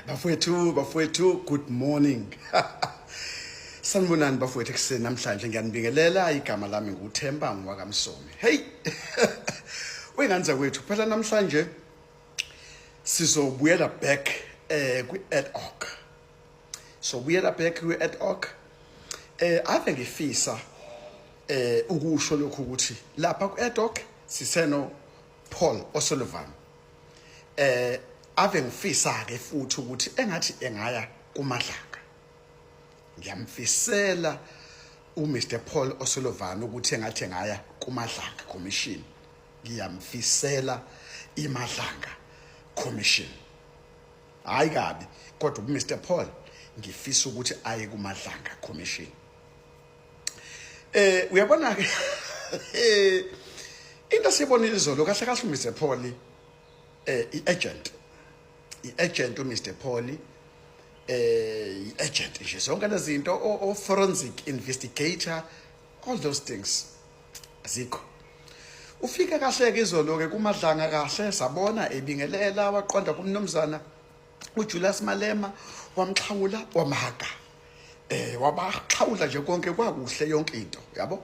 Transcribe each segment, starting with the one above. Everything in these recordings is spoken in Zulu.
Bafowethu, good morning. Sanibonani bafowethu ekuseni namhlanje ngiyanibingelela igama lami nguThemba ngwakamsomi. Hey. Wengani zakwethu phela namhlanje sizobuyela back kwi-ad hoc. So buyela back kwi-ad hoc. Ave ngifisa ukusho lokhu ukuthi lapha ku-ad hoc siseno Paul O'Sullivan. Ave ngifisa ke futhi ukuthi engathi engaya kuMadlanga. Ngiyamfisela uMr Paul O'Sullivan ukuthi engathi engaya kuMadlanga Commission. Ngiyamfisela iMadlanga Commission. Hayi kabi kodwa uMr Paul ngifisa ukuthi aye kuMadlanga Commission. Uyabona ke into sibonile izolo kahle kahle uMr Paul i-agent uMr Paul i-agent nje zonke lezi zinto o forensic investigator, all those things azikho. Ufike kahle ke izolo ke kuMadlanga kahle sabona ebingelela waqonda kumnumzana uJulius Malema wamxhawula wamahaga. Wabaxhawula nje konke kwakuhle yonke into yabo.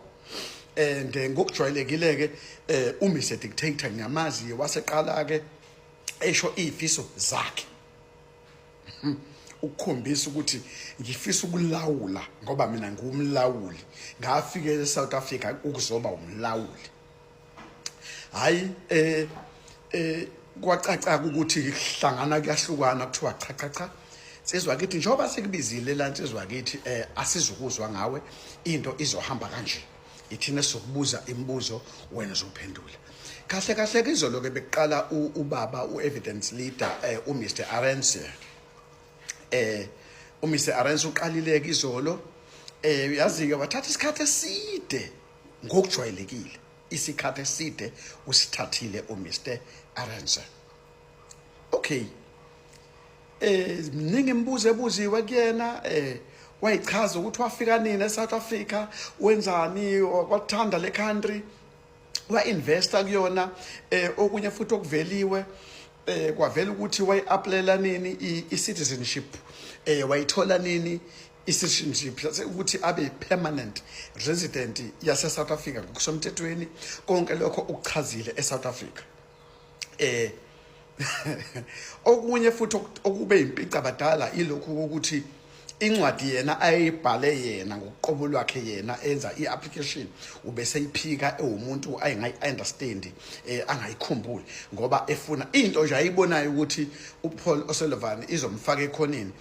And ngokujwayelekile ke uMr Dictator ngiyamazi waseqala ke esho izifiso zakhe. Ukukhombisa ukuthi ngifisa ukulawula ngoba mina ngumlawuli. Ngafike eSouth Africa ukuzoba umlawuli. Hayi kwacaca ukuthi kuhlangana kuyahlukana kuthiwa cha. Sizwa kithi njoba sekubizile la sizwa kithi asizukuzwa ngawe into izohamba kanje. Ithina sokubuza imibuzo wena uzophendula. Kahle ke izolo ke beqala ubaba uevidence leader uMr Arendse. uMr Arendse uqalile ke izolo uyazi ke wathatha isikhathi eside ngokujwayelekile. Isikhathi eside usithathile uMr Arendse. Okay. Mningi imibuzo ebuziwe kuyena wayichaza ukuthi wafika nini eSouth Africa, wenzani, wathanda le country, wa-investor kuyona, okunye futhi okuveliwe kwavela ukuthi wayi-applyela nini i-citizenship, wayithola nini i-citizenship ukuthi abe permanent resident yase-South Africa ngokusomthethweni, konke lokho ukuchazile eSouth Africa. Okunye futhi okube impica abadala ilokhu ukuthi incwadi yena ayibhale yena ngokuqobo lwakhe yena enza i-application ubese iphika ewumuntu ayingayi-understand angayikhumbuli ngoba efuna into nje ayibonayo ukuthi uPaul O'Sullivan izomfaka ekhoneni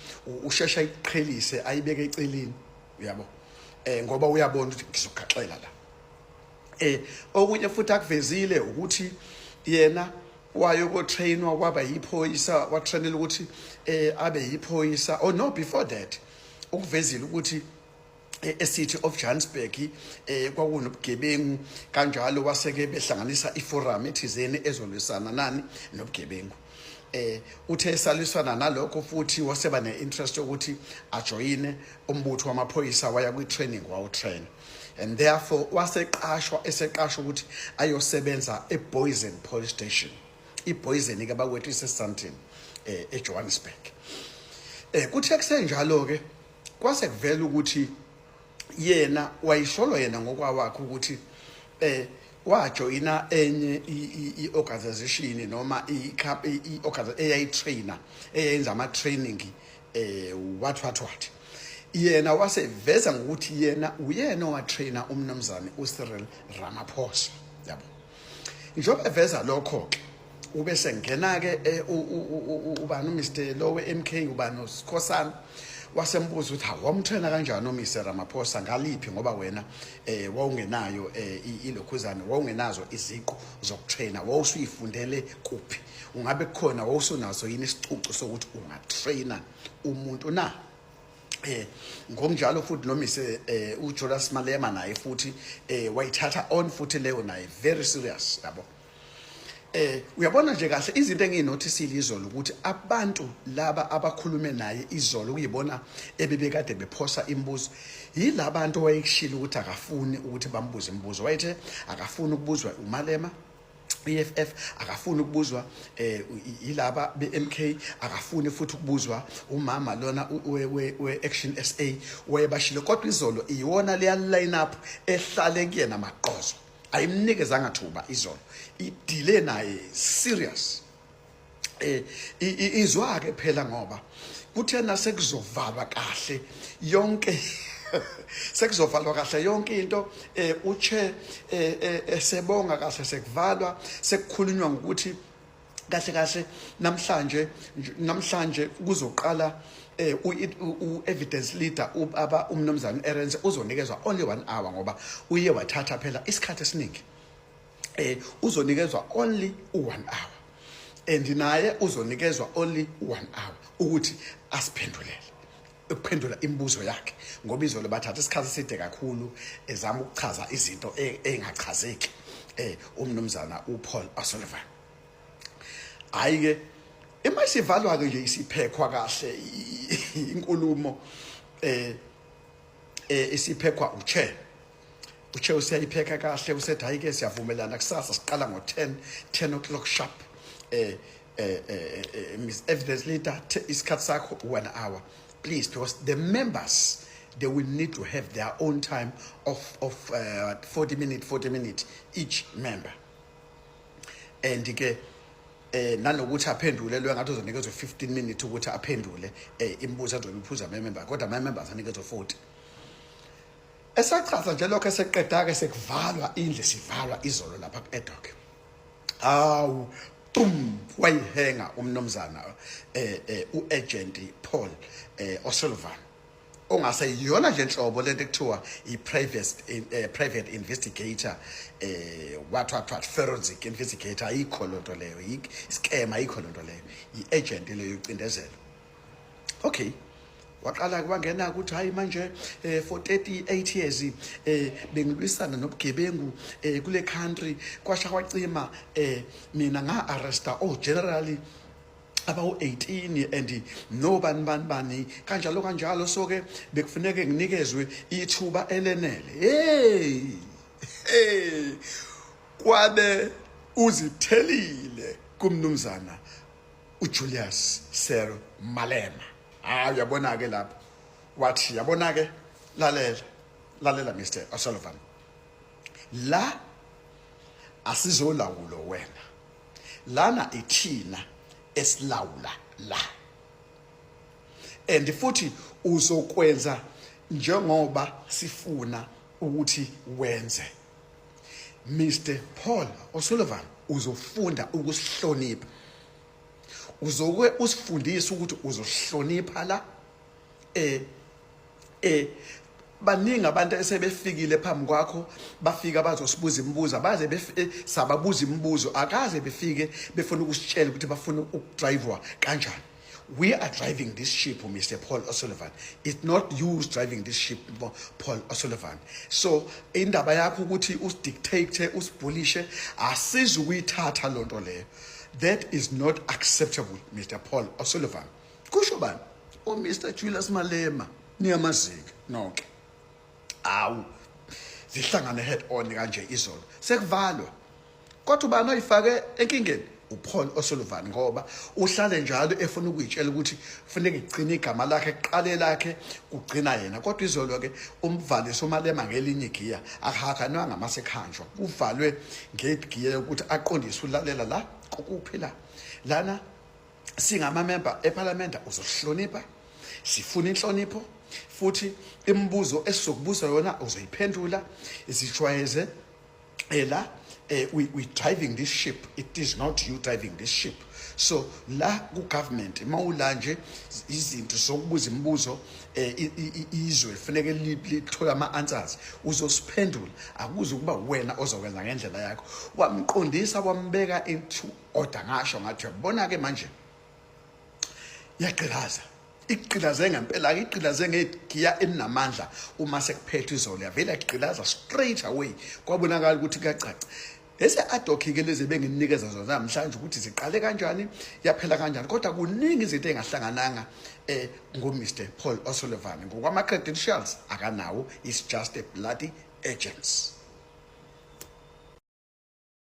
ushesha iqhelise ayibeke eceleni uyabo ngoba uyabona ukuthi ngizogaxela la. Okunye futhi akuvezile ukuthi yena wayoko trainwa kwaba yiphoyisa watrainela ukuthi abe yiphoyisa or no before that ukuvezile ukuthi eCity of Johannesburg kwakunobugebengu kanjalo waseke behlanganisa iforum ethizeni ezolwisana nani nobugebengu. Uthe saliswana nalokho futhi waseba neinterest ukuthi ajoyine umbutho wamaphoyisa waya kwi-training wawo train. And therefore waseqashwa ukuthi ayosebenza eBoysen Police Station. iBoysen ke bakwethu iseSandton eJohannesburg. Kuthe kusenjalo ke kwase kuvela ukuthi yena wayisholwa yena ngokwawakhe ukuthi wajoyina enye iorganization noma iorganization eyayitrainer eyenza ama training what yena waseveza ngokuthi yena uyena owatrainer umnumzane uCyril Ramaphosa yabo. Njobe eveza lokho ke ubese ngena ke ubani uMr Lowe MK ubani uSkhosana wasembuza ukuthi awamthena kanjani uMr Ramaphosa ngaliphi ngoba wena wawungenayo ilokhuzane wawungenazo iziqu zokutrainer wawusuyifundele kuphi ungabe khona wawusunazo yini isicucu sokuthi ungatrainer umuntu na. Ngokunjalo futhi noMr uJulius Malema naye futhi wayithatha on futhi leyo naye very serious yabo. Uyabona nje kahle izinto enginotisile izolo ukuthi abantu laba abakhulume naye izolo uyibona ebebekade bephosa imibuzo yilabantu wayekushila ukuthi akafuni ukuthi bambuze imibuzo wayethe akafuni ukubuzwa uMalema EFF akafuni ukubuzwa ilaba beMK akafuni futhi ukubuzwa umama lona we Action SA wayebashilo kodwa izolo iwona leya line up ehlale kuyena maqozo ayimnikezanga thuba izolo idile naye serious izwa ke phela ngoba kuthena sekuzovalwa kahle yonke sekuzovalwa kahle yonke into uche esebonga kahle sekuvalwa sekukhulunywa ngokuthi kahle namhlanje kuzoqala u-evidence leader umnumzana Erens uzonikezwa only 1 hour ngoba uye wathatha phela isikhathi esiningi uzonikezwa only 1 hour and naye uzonikezwa only 1 hour ukuthi asiphendulele ukuphendula imibuzo yakhe ngoba izolo bathatha isikhathi eside kakhulu ezama ukuchaza izinto engachazeki umnumzana uPaul O'Sullivan ayike imasivalwa ke nje isiphekwa kahle inkulumo isiphekwa uche useyipheka kahle usethi hayike siyavumelana kusasa siqala ngo10 o'clock sharp Miss Evidence Leader isikhathi sakho 1 hour please, because the members, they will need to have their own time of 40 minutes each member. And ke nanokuthi aphendule lo ngathi uzonikezwe 15 minutes ukuthi aphendule imibuzo azoliphuza member kodwa ama members anikezwe 40. Esachaza nje lokho eseqeda ke sekuvalwa indle sivalwa izolo lapha ku-Edok. Awu wayihenga umnumzana uagent Paul O'Sullivan ongaseyiyona nje inhlobo lento ekuthiwa private investigator what forensic investigator ayikho lonto leyo scam ayikho lonto leyo iagent leyo ucindezelo. Okay, waqala kwangena ukuthi hayi manje for 38 years bengilwisana nobugebengu kule country kwasha kwacima mina nga arresta generally about 18 and no bani kanjalo so ke bekufuneka nginikezwe ithuba elenele kwabe uzithelile kumnumzana uJulius Sero Malema. Uyabona ke lapho wathi yabona ke lalela Mr. O'Sullivan la asizolawulo wena lana ithina esilawula la and futhi uzokwenza njengoba sifuna ukuthi wenze. Mr. Paul O'Sullivan uzofunda ukusihlonipha uzokwe usifundise ukuthi uzohlonipha la baningi abantu esebefikile phambi kwakho bafika bazosibuza imibuzo baze sababuza imibuzo akaze befike befuna ukusitshela ukuthi bafuna ukudrivewa kanjani. We are driving this ship, Mr. Paul O'Sullivan. It's not you driving this ship, Paul O'Sullivan. So indaba yakho ukuthi usidictate usibullishe asizukuyithatha lonto leyo. That is not acceptable, Mr. Paul O'Sullivan. Kusho bani? Mr. Julius Malema niyamazika nonke. Awu zihlangane head on kanje izolo. Sekuvalwa. Kodwa ubani oyifake enkingeni? uPaul O'Sullivan ngoba uhlale njalo efuna ukuyitshela ukuthi kufanele igcine igama lakhe iqale lakhe kugcina yena. Kodwa izolo ke umvalisi uMalema ngelinye igiya akahakanwanga masekhanjwa uvalwe ngegiya ukuthi aqondise ulalela la kokuphi la lana singama member eParliament uzohlonipha sifuna inhlonipho futhi imibuzo esizokubuza yona uzoyiphendula izijwayeze we driving this ship. It is not you driving this ship. So la ku government mawula nje izinto sokubuza imibuzo izwe kufanele lithola ama answers uzosiphendula akuze kuba wena ozokwenza ngendlela yakho wamqondisa wambeka into order ngasho ngathi yabona ke manje yaqhilaza iqhilaze ngempela iqhilaze ngegiya eninamandla uma sekuphethe izolo yavela iqhilaza straight away kwabonakala ukuthi kuyacaca ese adoki ke leze benginikeza zona namhlanje ukuthi ziqale kanjani yaphela kanjani kodwa kuningi izinto engahlangananga ngo Mr. Paul O'Sullivan ngokwama credentials akanawo is just a bloody agents.